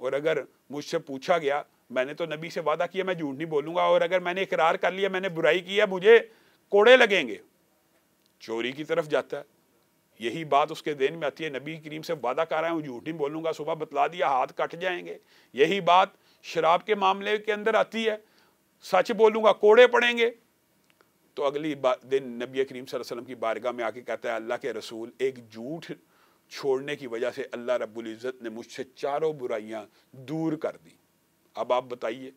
اور اگر مجھ سے پوچھا گیا، میں نے تو نبی سے وعدہ کیا میں جھوٹ نہیں بولوں گا، اور اگر میں نے اقرار کر لیا میں نے برائی کی ہے مجھے کوڑے لگیں گے، چوری کی طرف جاتا ہے۔ یہی بات اس کے ذہن میں آتی ہے، نبی کریم سے وعدہ کر رہا ہوں جھوٹ نہیں بولوں گا، صبح بتلا دیا ہاتھ کٹ جائیں گے۔ یہی بات شراب کے معاملے کے اندر آتی ہے، سچ بولوں گا کوڑے پڑیں گے۔ تو اگلی دن نبی کریم صلی اللہ علیہ وسلم کی بارگاہ میں آ کے کہتا ہے، اللہ کے رسول، ایک جھوٹ چھوڑنے کی وجہ سے اللہ رب العزت نے مجھ سے چاروں برائیاں دور کر دی۔ اب آپ بتائیے،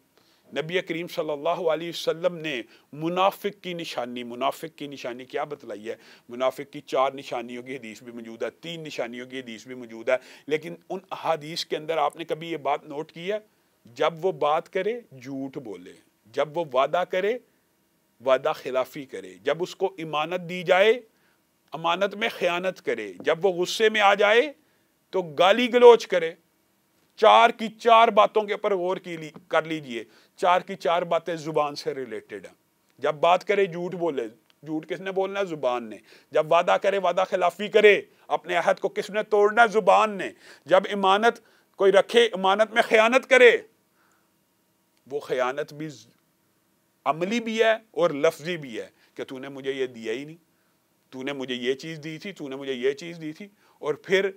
نبی کریم صلی اللہ علیہ وسلم نے منافق کی نشانی کیا بتلائی ہے؟ منافق کی 4 نشانیوں کی حدیث بھی موجود ہے، 3 نشانیوں کی حدیث بھی موجود ہے، لیکن ان احادیث کے اندر آپ نے کبھی یہ بات نوٹ کی ہے؟ جب وہ بات کرے جھوٹ بولے، جب وہ وعدہ کرے وعدہ خلافی کرے، جب اس کو امانت دی جائے امانت میں خیانت کرے، جب وہ غصے میں آ جائے تو گالی گلوچ کرے۔ 4 کی 4 باتوں کے اوپر غور کر لیجئے، 4 کی 4 باتیں زبان سے ریلیٹڈ ہیں۔ جب بات کرے جھوٹ بولے، جھوٹ کس نے بولنا ہے؟ زبان نے۔ جب وعدہ کرے وعدہ خلافی کرے، اپنے عہد کو کس نے توڑنا ہے؟ زبان نے۔ جب امانت کوئی رکھے امانت میں خیانت کرے، وہ خیانت بھی عملی بھی ہے اور لفظی بھی ہے کہ تو نے مجھے یہ دیا ہی نہیں، تو نے مجھے یہ چیز دی تھی، تو نے مجھے یہ چیز دی تھی۔ اور پھر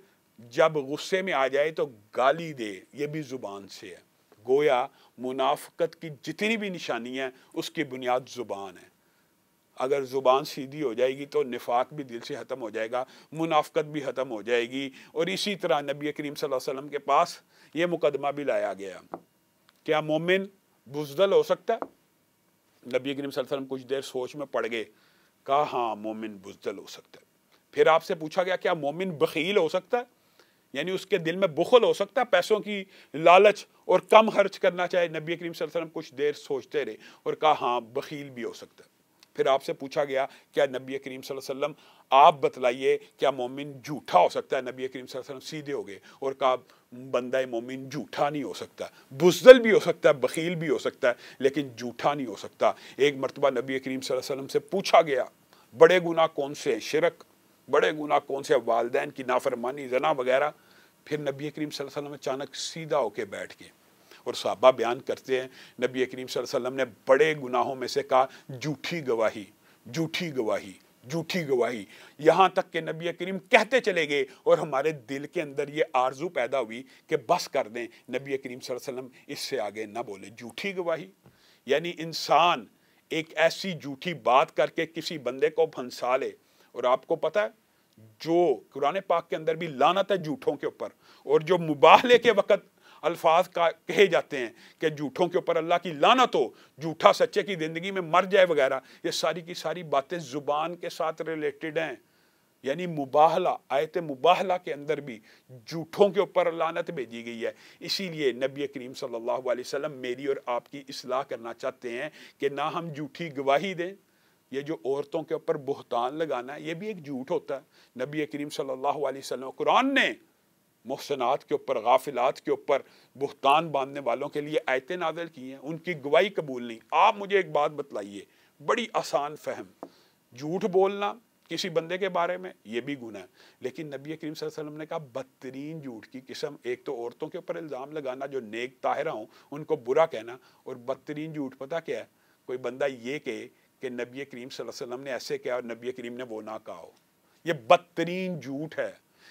جب غصے میں آ جائے تو گالی دے، یہ بھی زبان سے ہے۔ گویا منافقت کی جتنی بھی نشانی ہے اس کی بنیاد زبان ہے۔ اگر زبان سیدھی ہو جائے گی تو نفاق بھی دل سے ختم ہو جائے گا، منافقت بھی ختم ہو جائے گی۔ اور اسی طرح نبی کریم صلی اللہ علیہ وسلم کے پاس یہ مقدمہ بھی لایا گیا، کیا مومن بزدل ہو سکتا ہے؟ نبی کریم صلی اللہ علیہ وسلم کچھ دیر سوچ میں پڑ گئے، کہا ہاں مومن بزدل ہو سکتا ہے۔ پھر آپ سے پوچھا گیا کیا مومن بخیل ہو سکتا ہے؟ یعنی اس کے دل میں بخل ہو سکتا ہے، پیسوں کی لالچ اور کم خرچ کرنا چاہے؟ نبی کریم صلی اللہ علیہ وسلم کچھ دیر سوچتے رہے اور کہا ہاں بخیل بھی ہو سکتا ہے۔ پھر آپ سے پوچھا گیا کیا نبی کریم صلی اللہ علیہ وسلم آپ بتلائیے کیا مومن جھوٹا ہو سکتا ہے؟ نبی کریم صلی اللہ علیہ وسلم سیدھے ہو گئے اور کہا بندہ مومن جھوٹا نہیں ہو سکتا، بزدل بھی ہو سکتا ہے، بخیل بھی ہو سکتا ہے، لیکن جھوٹا نہیں ہو سکتا۔ ایک مرتبہ نبی کریم صلی اللہ علیہ وسلم سے پوچھا گیا بڑے گناہ کون سے ہیں؟ شرک۔ بڑے گناہ کون سے ہیں؟ والدین کی نافرمانی، زنا وغیرہ۔ پھر نبی کریم صلی اللہ علیہ وسلم اچانک سیدھا ہو کے بیٹھ گئے اور صحابہ بیان کرتے ہیں نبی کریم صلی اللہ علیہ وسلم نے بڑے گناہوں میں سے کہا جھوٹی گواہی، جھوٹی گواہی، جھوٹی گواہی، یہاں تک کہ نبی کریم کہتے چلے گئے اور ہمارے دل کے اندر یہ آرزو پیدا ہوئی کہ بس کر دیں، نبی کریم صلی اللہ علیہ وسلم اس سے آگے نہ بولے۔ جھوٹی گواہی یعنی انسان ایک ایسی جھوٹی بات کر کے کسی بندے کو پھنسا لے۔ اور آپ کو پتہ ہے جو قرآن پاک کے اندر بھی لعنت ہے جھوٹوں کے اوپر، اور جو مباہلے کے وقت الفاظ کہے جاتے ہیں کہ جھوٹوں کے اوپر اللہ کی لعنت ہو، جھوٹا سچے کی زندگی میں مر جائے وغیرہ، یہ ساری کی ساری باتیں زبان کے ساتھ ریلیٹڈ ہیں۔ یعنی مباہلہ، آیت مباہلہ کے اندر بھی جھوٹوں کے اوپر لعنت بھیجی گئی ہے۔ اسی لیے نبی کریم صلی اللہ علیہ وسلم میری اور آپ کی اصلاح کرنا چاہتے ہیں کہ نہ ہم جھوٹی گواہی دیں۔ یہ جو عورتوں کے اوپر بہتان لگانا ہے یہ بھی ایک جھوٹ ہوتا ہے۔ نبی کریم صلی اللہ علیہ وسلم قرآن نے محسنات کے اوپر، غافلات کے اوپر بہتان باندھنے والوں کے لیے آیتیں نازل کی ہیں، ان کی گواہی قبول نہیں۔ آپ مجھے ایک بات بتلائیے، بڑی آسان فہم، جھوٹ بولنا کسی بندے کے بارے میں یہ بھی گناہ ہے، لیکن نبی کریم صلی اللہ علیہ وسلم نے کہا بدترین جھوٹ کی قسم ایک تو عورتوں کے اوپر الزام لگانا جو نیک طاہرہ ہوں ان کو برا کہنا، اور بدترین جھوٹ پتہ کیا ہے؟ کوئی بندہ یہ کہے کہ نبی کریم صلی اللہ علیہ وسلم نے ایسے کہا اور نبی کریم نے وہ نہ کہا ہو، یہ بدترین جھوٹ ہے۔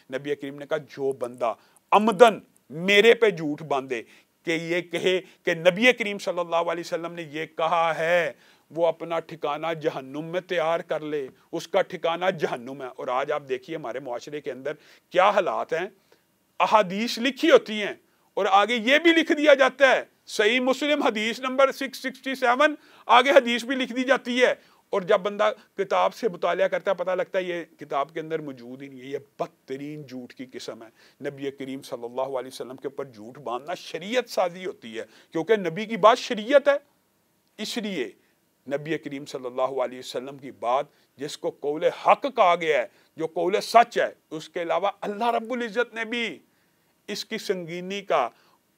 نبی کریم نے کہا جو بندہ عمدن میرے پہ جھوٹ باندھے کہ یہ کہے کہ نبی کریم صلی اللہ علیہ وسلم نے یہ کہا ہے، وہ اپنا ٹھکانہ جہنم میں تیار کر لے، اس کا ٹھکانہ جہنم ہے۔ اور آج آپ دیکھیے ہمارے معاشرے کے اندر کیا حالات ہیں، احادیث لکھی ہوتی ہیں اور آگے یہ بھی لکھ دیا جاتا ہے صحیح مسلم حدیث نمبر 667، آگے حدیث بھی لکھ دی جاتی ہے، اور جب بندہ کتاب سے مطالعہ کرتا ہے پتہ لگتا ہے یہ کتاب کے اندر موجود ہی نہیں ہے۔ یہ بدترین جھوٹ کی قسم ہے۔ نبی کریم صلی اللہ علیہ وسلم کے اوپر جھوٹ باندھنا شریعت سازی ہوتی ہے، کیونکہ نبی کی بات شریعت ہے۔ اس لیے نبی کریم صلی اللہ علیہ وسلم کی بات جس کو قول حق کہا گیا ہے، جو قول سچ ہے، اس کے علاوہ اللہ رب العزت نے بھی اس کی سنگینی کا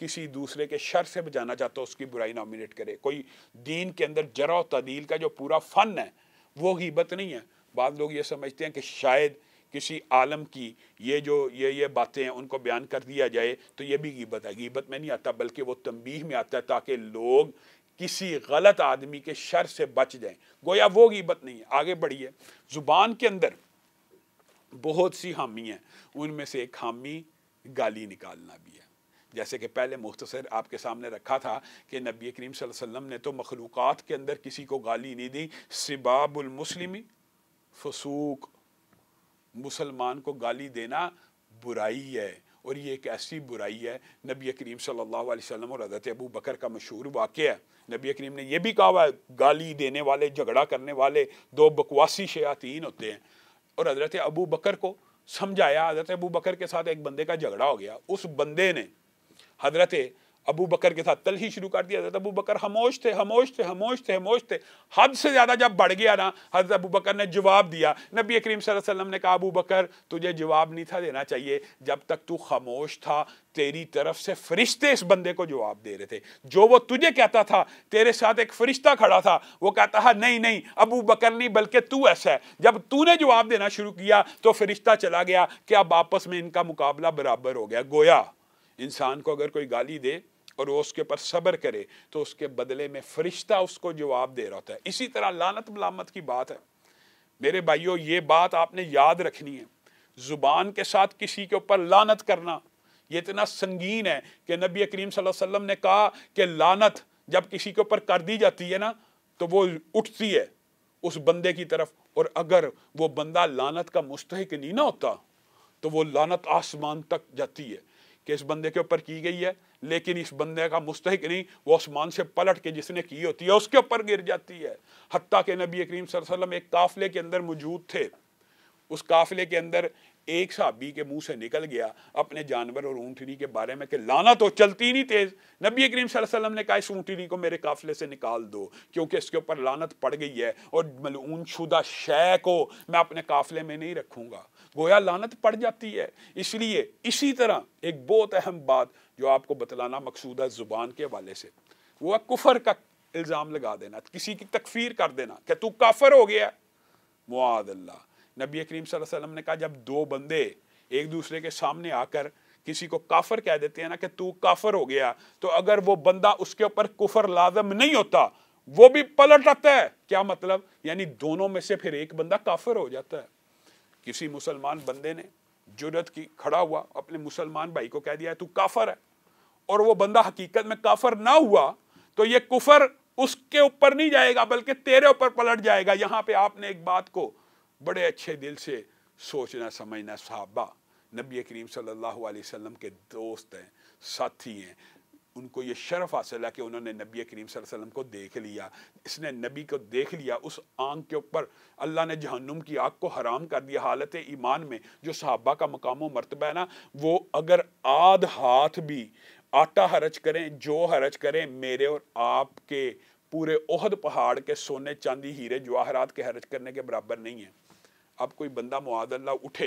کسی دوسرے کے شر سے بچانا چاہتا ہو اس کی برائی نامینیٹ کرے. کوئی دین کے اندر جرح و تعدیل کا جو پورا فن ہے وہ غیبت نہیں ہے. بعض لوگ یہ سمجھتے ہیں کہ شاید کسی عالم کی یہ باتیں ہیں ان کو بیان کر دیا جائے تو یہ بھی غیبت ہے. غیبت میں نہیں آتا بلکہ وہ تنبیہ میں آتا ہے تاکہ لوگ کسی غلط آدمی کے شر سے بچ جائیں. گویا وہ غیبت نہیں ہے. آگے بڑھیے. زبان کے اندر بہت سی حامی ہیں, ان میں سے ایک حامی گالی نکالنا بھی ہے. جیسے کہ پہلے مختصر آپ کے سامنے رکھا تھا کہ نبی کریم صلی اللہ علیہ وسلم نے تو مخلوقات کے اندر کسی کو گالی نہیں دی. سباب المسلمی فسوق, مسلمان کو گالی دینا برائی ہے, اور یہ ایک ایسی برائی ہے. نبی کریم صلی اللہ علیہ وسلم اور حضرت ابو بکر کا مشہور واقعہ ہے. نبی کریم نے یہ بھی کہا ہے گالی دینے والے, جھگڑا کرنے والے دو بکواسی شیاطین ہوتے ہیں. اور حضرت ابو بکر کو سمجھایا. حضرت ابو بکر کے ساتھ ایک بندے کا جھگڑا ہو گیا. اس بندے نے حضرت ابو بکر کے ساتھ تلخی شروع کر دیا. حضرت ابو بکر خاموش تھے. حد سے زیادہ جب بڑھ گیا نا, حضرت ابو بکر نے جواب دیا. نبی کریم صلی اللہ علیہ وسلم نے کہا ابو بکر تجھے جواب نہیں تھا دینا چاہیے, جب تک تو خاموش تھا تیری طرف سے فرشتے اس بندے کو جواب دے رہے تھے. جو وہ تجھے کہتا تھا تیرے ساتھ ایک فرشتہ کھڑا تھا, وہ کہتا ہے نہیں ابو بکر نہیں بلکہ تو ایسا ہے. جب تو نے جواب دینا شروع کیا تو فرشتہ چلا گیا کہ اب آپس میں ان کا مقابلہ برابر ہو گیا. گویا انسان کو اگر کوئی گالی دے اور وہ اس کے پر صبر کرے تو اس کے بدلے میں فرشتہ اس کو جواب دے رہا ہوتا ہے. اسی طرح لعنت ملامت کی بات ہے. میرے بھائیو یہ بات آپ نے یاد رکھنی ہے. زبان کے ساتھ کسی کے اوپر لعنت کرنا یہ اتنا سنگین ہے کہ نبی کریم صلی اللہ علیہ وسلم نے کہا کہ لعنت جب کسی کے اوپر کر دی جاتی ہے نا تو وہ اٹھتی ہے اس بندے کی طرف, اور اگر وہ بندہ لعنت کا مستحق نہیں نہ ہوتا تو وہ لعنت آسمان تک جاتی ہے کہ اس بندے کے اوپر کی گئی ہے, لیکن اس بندے کا مستحق نہیں, وہ آسمان سے پلٹ کے جس نے کی ہوتی ہے اس کے اوپر گر جاتی ہے. حتیٰ کہ نبی کریم صلی اللہ علیہ وسلم ایک قافلے کے اندر موجود تھے. اس قافلے کے اندر ایک صحابی کے منہ سے نکل گیا اپنے جانور اور اونٹنی کے بارے میں کہ لعنت تو چلتی نہیں تیز. نبی کریم صلی اللہ علیہ وسلم نے کہا اس اونٹنی کو میرے قافلے سے نکال دو کیونکہ اس کے اوپر لعنت پڑ گئی ہے, اور ملعون شدہ شے کو میں اپنے قافلے میں نہیں رکھوں گا. گویا لعنت پڑ جاتی ہے. اس لیے اسی طرح ایک بہت اہم بات جو آپ کو بتلانا مقصود ہے زبان کے حوالے سے, وہ ہے کفر کا الزام لگا دینا, کسی کی تکفیر کر دینا کہ تو کافر ہو گیا. معاذ اللہ. نبی کریم صلی اللہ علیہ وسلم نے کہا جب دو بندے ایک دوسرے کے سامنے آ کر کسی کو کافر کہہ دیتے ہیں نا کہ تو کافر ہو گیا, تو اگر وہ بندہ اس کے اوپر کفر لازم نہیں ہوتا وہ بھی پلٹ آتا ہے. کیا مطلب؟ یعنی دونوں میں سے پھر ایک بندہ کافر ہو جاتا ہے. کسی مسلمان بندے نے جرأت کی, کھڑا ہوا اپنے مسلمان بھائی کو کہہ دیا ہے تو کافر ہے, اور وہ بندہ حقیقت میں کافر نہ ہوا تو یہ کفر اس کے اوپر نہیں جائے گا بلکہ تیرے اوپر پلٹ جائے گا. یہاں پہ آپ نے ایک بات کو بڑے اچھے دل سے سوچنا سمجھنا. صحابہ نبی کریم صلی اللہ علیہ وسلم کے دوست ہیں, ساتھی ہیں, ان کو یہ شرف حاصل ہے کہ انہوں نے نبی کریم صلی اللہ علیہ وسلم کو دیکھ لیا. اس نے نبی کو دیکھ لیا, اس آنکھ کے اوپر اللہ نے جہنم کی آگ کو حرام کر دیا. حالت ایمان میں جو صحابہ کا مقام و مرتبہ ہے نا, وہ اگر آدھ ہاتھ بھی آٹا حرج کریں, جو حرج کریں, میرے اور آپ کے پورے احد پہاڑ کے سونے چاندی ہیرے جواہرات کے حرج کرنے کے برابر نہیں ہیں. اب کوئی بندہ معاذ اللہ اٹھے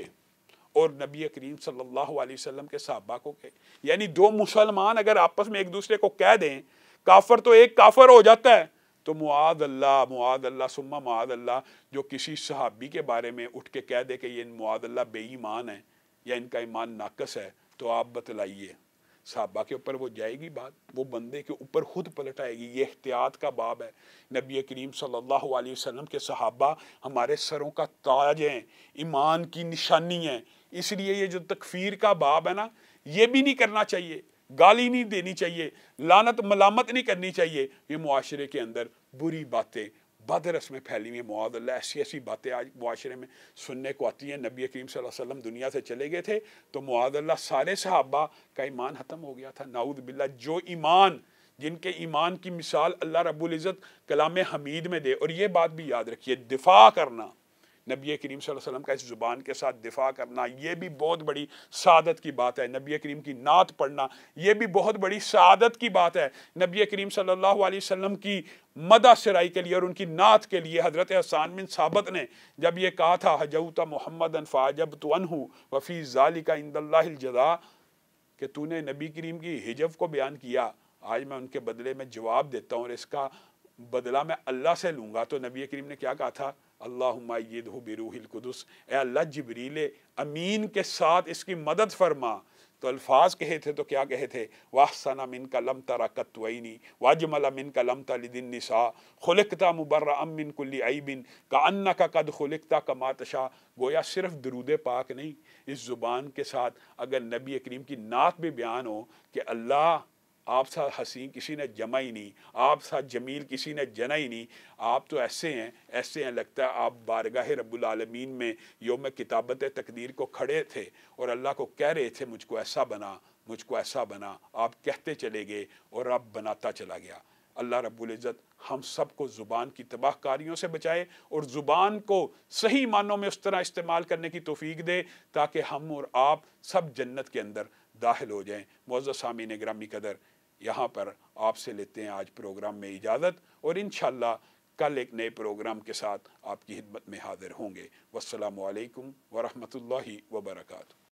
اور نبی کریم صلی اللہ علیہ وسلم کے صحابہ کو کہے, یعنی دو مسلمان اگر آپس میں ایک دوسرے کو کہہ دیں کافر تو ایک کافر ہو جاتا ہے, تو معاذ اللہ ثم معاذ اللہ جو کسی صحابی کے بارے میں اٹھ کے کہہ دے کہ یہ معاذ اللہ بے ایمان ہے یا ان کا ایمان ناقص ہے, تو آپ بتلائیے صحابہ کے اوپر وہ جائے گی بات, وہ بندے کے اوپر خود پلٹ آئے گی. یہ احتیاط کا باب ہے. نبی کریم صلی اللہ علیہ وسلم کے صحابہ ہمارے سروں کا تاج ہیں, ایمان کی نشانی ہیں. اس لیے یہ جو تکفیر کا باب ہے نا, یہ بھی نہیں کرنا چاہیے, گالی نہیں دینی چاہیے, لعنت ملامت نہیں کرنی چاہیے. یہ معاشرے کے اندر بری باتیں بد رسمیں پھیلی ہوئی ہیں. معاذ اللہ ایسی باتیں آج معاشرے میں سننے کو آتی ہیں. نبی کریم صلی اللہ علیہ وسلم دنیا سے چلے گئے تھے تو معاذ اللہ سارے صحابہ کا ایمان ختم ہو گیا تھا. نعوذ باللہ. جو ایمان, جن کے ایمان کی مثال اللہ رب العزت کلام حمید میں دے. اور یہ بات بھی یاد رکھیے, دفاع کرنا نبی کریم صلی اللہ علیہ وسلم کا اس زبان کے ساتھ دفاع کرنا, یہ بھی بہت بڑی سعادت کی بات ہے. نبی کریم کی نعت پڑھنا, یہ بھی بہت بڑی سعادت کی بات ہے. نبی کریم صلی اللہ علیہ وسلم کی مدح سرائی کے لیے اور ان کی نعت کے لیے حضرت حسان بن ثابت نے جب یہ کہا تھا حجوت محمدًا فعجبت عنہ وفی ذلک عند اللہ الجزاء, کہ تو نے نبی کریم کی ہجو کو بیان کیا، آج میں ان کے بدلے میں جواب دیتا ہوں اور اس کا بدلہ میں اللہ سے لوں گا۔ تو نبی کریم نے کیا کہا تھا؟ اللہم ایدہ بروح القدس، اے اللہ جبریل امین کے ساتھ اس کی مدد فرما۔ تو الفاظ کہے تھے تو کیا کہے تھے؟ وَأَحْسَنَ مِنْكَ لَمْ تَرَ قَطُّ عَيْنِي وَأَجْمَلَ مِنْكَ لَمْ تَلِدِ النِّسَاءُ خُلِقْتَ مُبَرَّأً مِنْ كُلِّ عَيْبٍ كَأَنَّكَ قَدْ خُلِقْتَ كَمَا تَشَاءُ۔ گویا صرف درود پاک نہیں، اس زبان کے ساتھ اگر نبی کریم کی نعت بھی بیان ہو کہ اللہ آپ سا حسین کسی نے جمع ہی نہیں، آپ سا جمیل کسی نے جنا ہی نہیں، آپ تو ایسے ہیں لگتا ہے آپ بارگاہ رب العالمین میں یوم کتابت تقدیر کو کھڑے تھے اور اللہ کو کہہ رہے تھے مجھ کو ایسا بنا، مجھ کو ایسا بنا۔ آپ کہتے چلے گئے اور آپ بناتا چلا گیا۔ اللہ رب العزت ہم سب کو زبان کی تباہ کاریوں سے بچائے اور زبان کو صحیح معنوں میں اس طرح استعمال کرنے کی توفیق دے تاکہ ہم اور آپ سب جنت کے اندر داخل ہو جائیں۔ معزز سامعین گرامی قدر، یہاں پر آپ سے لیتے ہیں آج پروگرام میں اجازت، اور انشاءاللہ کل ایک نئے پروگرام کے ساتھ آپ کی خدمت میں حاضر ہوں گے۔ والسلام علیکم ورحمۃ اللہ وبرکاتہ۔